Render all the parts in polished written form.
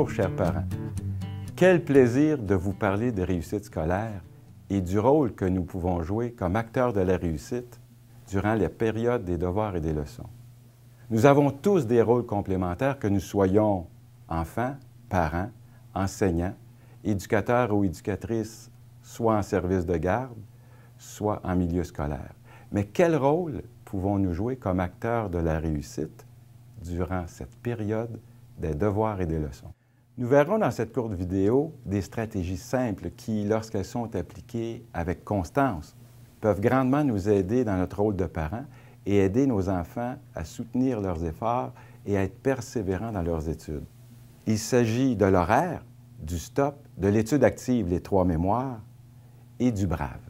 Bonjour, chers parents. Quel plaisir de vous parler des réussites scolaires et du rôle que nous pouvons jouer comme acteurs de la réussite durant la période des devoirs et des leçons. Nous avons tous des rôles complémentaires, que nous soyons enfants, parents, enseignants, éducateurs ou éducatrices, soit en service de garde, soit en milieu scolaire. Mais quel rôle pouvons-nous jouer comme acteurs de la réussite durant cette période des devoirs et des leçons? Nous verrons dans cette courte vidéo des stratégies simples qui, lorsqu'elles sont appliquées avec constance, peuvent grandement nous aider dans notre rôle de parents et aider nos enfants à soutenir leurs efforts et à être persévérants dans leurs études. Il s'agit de l'horaire, du stop, de l'étude active, les 3 mémoires, et du brave.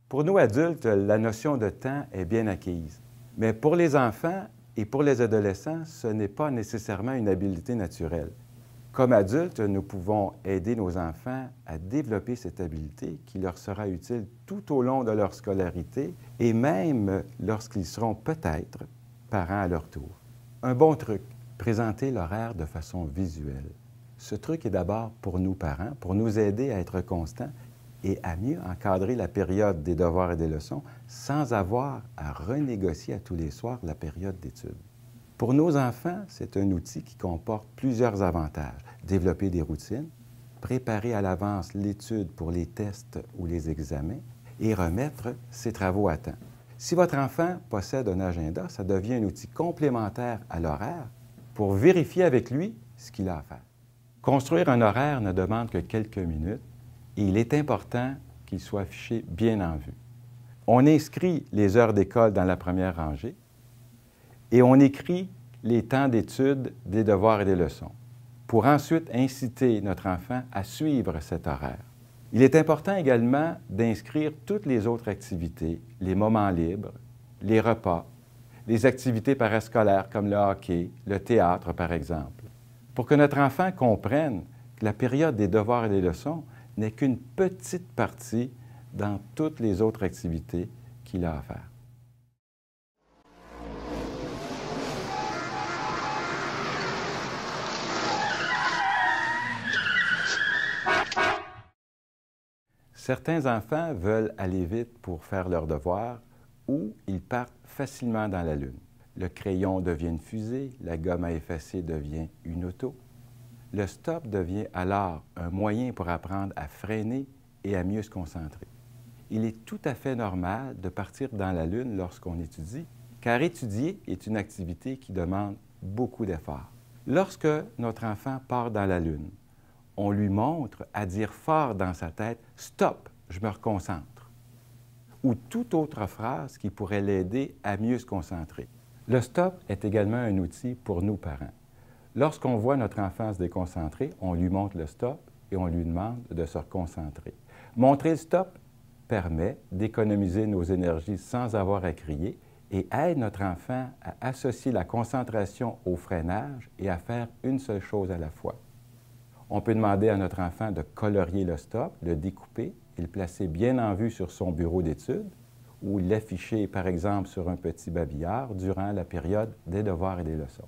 Pour nous adultes, la notion de temps est bien acquise. Mais pour les enfants et pour les adolescents, ce n'est pas nécessairement une habileté naturelle. Comme adultes, nous pouvons aider nos enfants à développer cette habileté qui leur sera utile tout au long de leur scolarité et même lorsqu'ils seront peut-être parents à leur tour. Un bon truc, présenter l'horaire de façon visuelle. Ce truc est d'abord pour nous parents, pour nous aider à être constants et à mieux encadrer la période des devoirs et des leçons sans avoir à renégocier à tous les soirs la période d'études. Pour nos enfants, c'est un outil qui comporte plusieurs avantages. Développer des routines, préparer à l'avance l'étude pour les tests ou les examens et remettre ses travaux à temps. Si votre enfant possède un agenda, ça devient un outil complémentaire à l'horaire pour vérifier avec lui ce qu'il a à faire. Construire un horaire ne demande que quelques minutes et il est important qu'il soit affiché bien en vue. On inscrit les heures d'école dans la première rangée et on écrit les temps d'études, des devoirs et des leçons pour ensuite inciter notre enfant à suivre cet horaire. Il est important également d'inscrire toutes les autres activités, les moments libres, les repas, les activités parascolaires comme le hockey, le théâtre par exemple, pour que notre enfant comprenne que la période des devoirs et des leçons n'est qu'une petite partie dans toutes les autres activités qu'il a à faire. Certains enfants veulent aller vite pour faire leurs devoirs ou ils partent facilement dans la lune. Le crayon devient une fusée, la gomme à effacer devient une auto. Le stop devient alors un moyen pour apprendre à freiner et à mieux se concentrer. Il est tout à fait normal de partir dans la lune lorsqu'on étudie, car étudier est une activité qui demande beaucoup d'efforts. Lorsque notre enfant part dans la lune, on lui montre à dire fort dans sa tête « Stop, je me reconcentre » ou toute autre phrase qui pourrait l'aider à mieux se concentrer. Le stop est également un outil pour nous parents. Lorsqu'on voit notre enfant se déconcentrer, on lui montre le stop et on lui demande de se reconcentrer. Montrer le stop permet d'économiser nos énergies sans avoir à crier et aide notre enfant à associer la concentration au freinage et à faire une seule chose à la fois. On peut demander à notre enfant de colorier le stop, le découper et le placer bien en vue sur son bureau d'études ou l'afficher, par exemple, sur un petit babillard durant la période des devoirs et des leçons.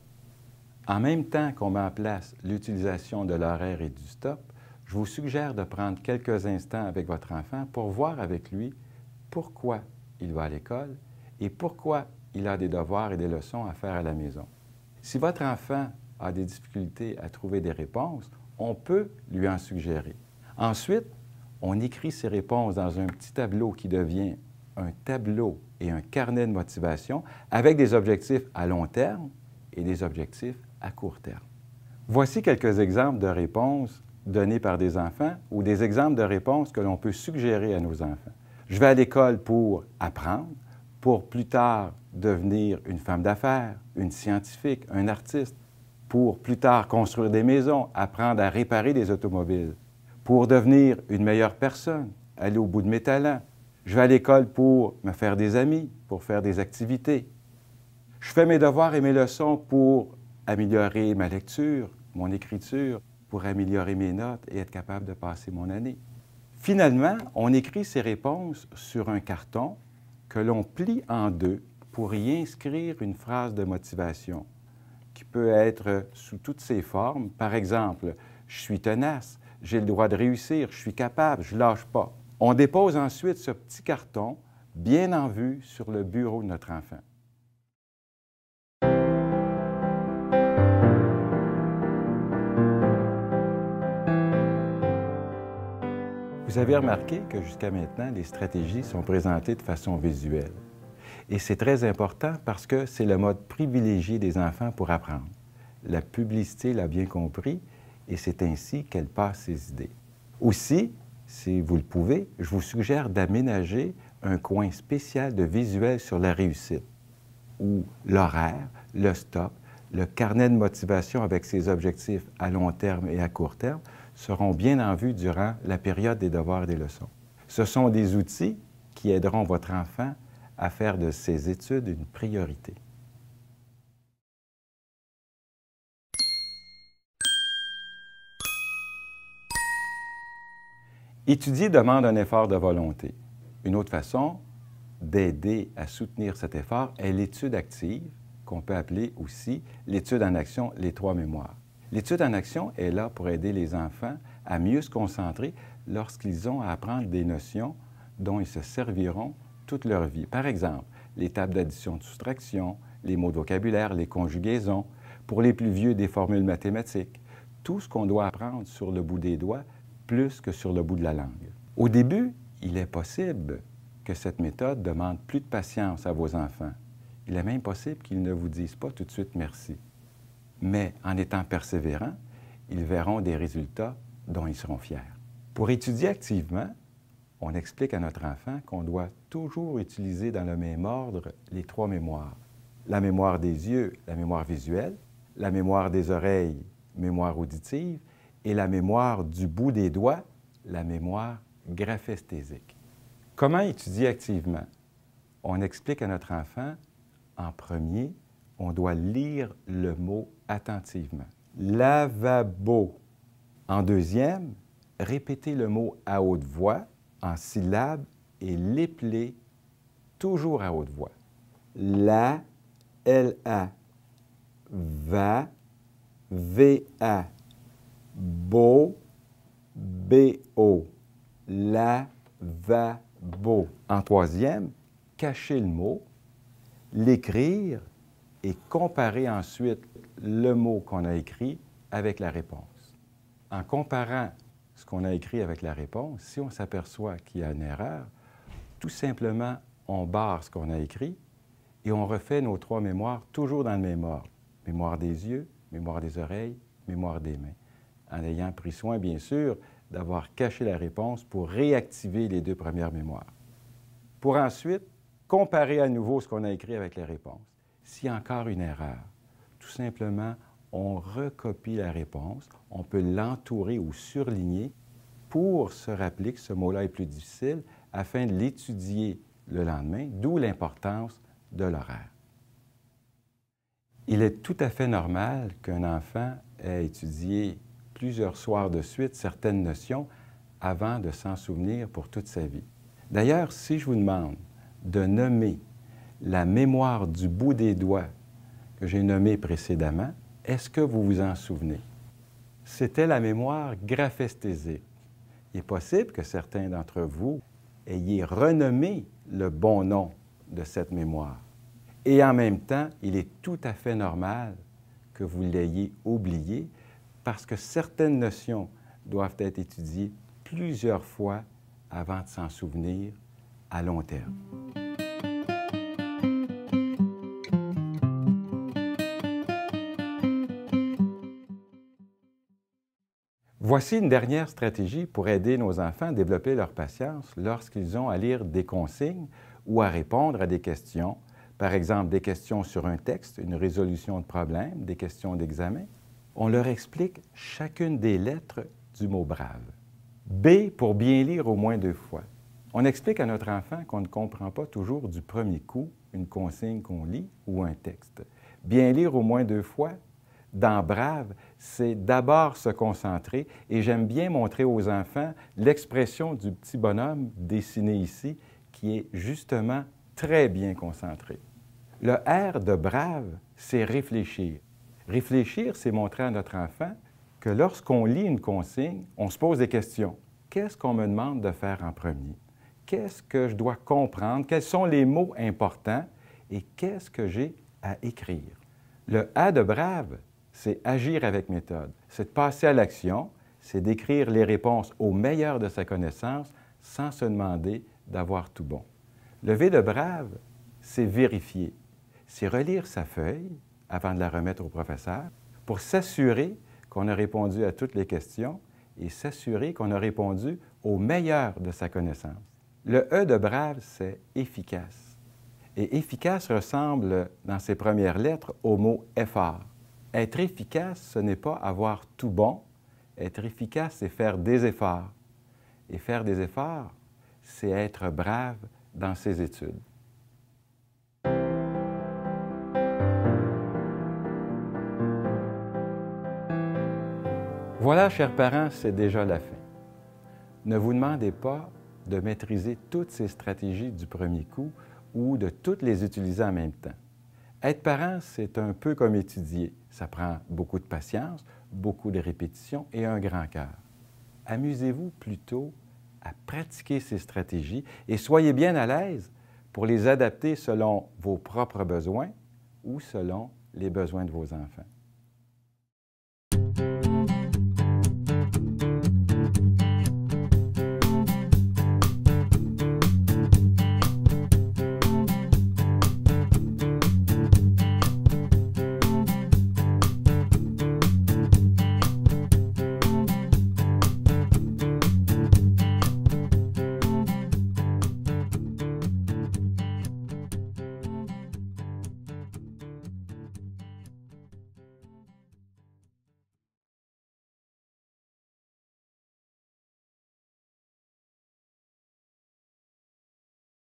En même temps qu'on met en place l'utilisation de l'horaire et du stop, je vous suggère de prendre quelques instants avec votre enfant pour voir avec lui pourquoi il va à l'école et pourquoi il a des devoirs et des leçons à faire à la maison. Si votre enfant a des difficultés à trouver des réponses, on peut lui en suggérer. Ensuite, on écrit ces réponses dans un petit tableau qui devient un tableau et un carnet de motivation avec des objectifs à long terme et des objectifs à court terme. Voici quelques exemples de réponses données par des enfants ou des exemples de réponses que l'on peut suggérer à nos enfants. Je vais à l'école pour apprendre, pour plus tard devenir une femme d'affaires, une scientifique, un artiste, pour plus tard construire des maisons, apprendre à réparer des automobiles, pour devenir une meilleure personne, aller au bout de mes talents. Je vais à l'école pour me faire des amis, pour faire des activités. Je fais mes devoirs et mes leçons pour améliorer ma lecture, mon écriture, pour améliorer mes notes et être capable de passer mon année. Finalement, on écrit ces réponses sur un carton que l'on plie en deux pour y inscrire une phrase de motivation qui peut être sous toutes ses formes. Par exemple, « Je suis tenace, j'ai le droit de réussir, je suis capable, je ne lâche pas ». On dépose ensuite ce petit carton bien en vue sur le bureau de notre enfant. Vous avez remarqué que jusqu'à maintenant, les stratégies sont présentées de façon visuelle. Et c'est très important parce que c'est le mode privilégié des enfants pour apprendre. La publicité l'a bien compris et c'est ainsi qu'elle passe ses idées. Aussi, si vous le pouvez, je vous suggère d'aménager un coin spécial de visuel sur la réussite, où l'horaire, le stop, le carnet de motivation avec ses objectifs à long terme et à court terme seront bien en vue durant la période des devoirs et des leçons. Ce sont des outils qui aideront votre enfant à faire de ses études une priorité. Étudier demande un effort de volonté. Une autre façon d'aider à soutenir cet effort est l'étude active, qu'on peut appeler aussi l'étude en action, les 3 mémoires. L'étude en action est là pour aider les enfants à mieux se concentrer lorsqu'ils ont à apprendre des notions dont ils se serviront toute leur vie. Par exemple, les tables d'addition de soustraction, les mots de vocabulaire, les conjugaisons, pour les plus vieux, des formules mathématiques. Tout ce qu'on doit apprendre sur le bout des doigts plus que sur le bout de la langue. Au début, il est possible que cette méthode demande plus de patience à vos enfants. Il est même possible qu'ils ne vous disent pas tout de suite merci. Mais en étant persévérants, ils verront des résultats dont ils seront fiers. Pour étudier activement, on explique à notre enfant qu'on doit toujours utiliser dans le même ordre les 3 mémoires. La mémoire des yeux, la mémoire visuelle, la mémoire des oreilles, mémoire auditive, et la mémoire du bout des doigts, la mémoire graphesthésique. Comment étudier activement? On explique à notre enfant, en premier, on doit lire le mot attentivement. Lavabo. En deuxième, répéter le mot à haute voix, en syllabes, et l'épeler toujours à haute voix. La, L-A, va, V-A, beau, B-O, lavabo. En troisième, cacher le mot, l'écrire et comparer ensuite le mot qu'on a écrit avec la réponse. En comparant ce qu'on a écrit avec la réponse, si on s'aperçoit qu'il y a une erreur, tout simplement, on barre ce qu'on a écrit et on refait nos 3 mémoires toujours dans le même ordre. Mémoire des yeux, mémoire des oreilles, mémoire des mains. En ayant pris soin, bien sûr, d'avoir caché la réponse pour réactiver les 2 premières mémoires. Pour ensuite comparer à nouveau ce qu'on a écrit avec la réponse. S'il y a encore une erreur, tout simplement, on recopie la réponse, on peut l'entourer ou surligner pour se rappeler que ce mot-là est plus difficile afin de l'étudier le lendemain, d'où l'importance de l'horaire. Il est tout à fait normal qu'un enfant ait étudié plusieurs soirs de suite certaines notions avant de s'en souvenir pour toute sa vie. D'ailleurs, si je vous demande de nommer la mémoire du bout des doigts que j'ai nommée précédemment, est-ce que vous vous en souvenez? C'était la mémoire graphesthésique. Il est possible que certains d'entre vous ayez renommé le bon nom de cette mémoire. Et en même temps, il est tout à fait normal que vous l'ayez oublié parce que certaines notions doivent être étudiées plusieurs fois avant de s'en souvenir à long terme. Voici une dernière stratégie pour aider nos enfants à développer leur patience lorsqu'ils ont à lire des consignes ou à répondre à des questions, par exemple des questions sur un texte, une résolution de problème, des questions d'examen. On leur explique chacune des lettres du mot brave. B pour bien lire au moins 2 fois. On explique à notre enfant qu'on ne comprend pas toujours du premier coup une consigne qu'on lit ou un texte. Bien lire au moins 2 fois dans Brave, c'est d'abord se concentrer et j'aime bien montrer aux enfants l'expression du petit bonhomme dessiné ici qui est justement très bien concentré. Le R de Brave, c'est réfléchir. Réfléchir, c'est montrer à notre enfant que lorsqu'on lit une consigne, on se pose des questions. Qu'est-ce qu'on me demande de faire en premier? Qu'est-ce que je dois comprendre? Quels sont les mots importants? Et qu'est-ce que j'ai à écrire? Le A de Brave, c'est agir avec méthode. C'est de passer à l'action, c'est d'écrire les réponses au meilleur de sa connaissance sans se demander d'avoir tout bon. Le V de Brave, c'est vérifier. C'est relire sa feuille avant de la remettre au professeur pour s'assurer qu'on a répondu à toutes les questions et s'assurer qu'on a répondu au meilleur de sa connaissance. Le E de Brave, c'est efficace. Et efficace ressemble, dans ses premières lettres, au mot effort. Être efficace, ce n'est pas avoir tout bon. Être efficace, c'est faire des efforts. Et faire des efforts, c'est être brave dans ses études. Voilà, chers parents, c'est déjà la fin. Ne vous demandez pas de maîtriser toutes ces stratégies du premier coup ou de toutes les utiliser en même temps. Être parent, c'est un peu comme étudier. Ça prend beaucoup de patience, beaucoup de répétition et un grand cœur. Amusez-vous plutôt à pratiquer ces stratégies et soyez bien à l'aise pour les adapter selon vos propres besoins ou selon les besoins de vos enfants.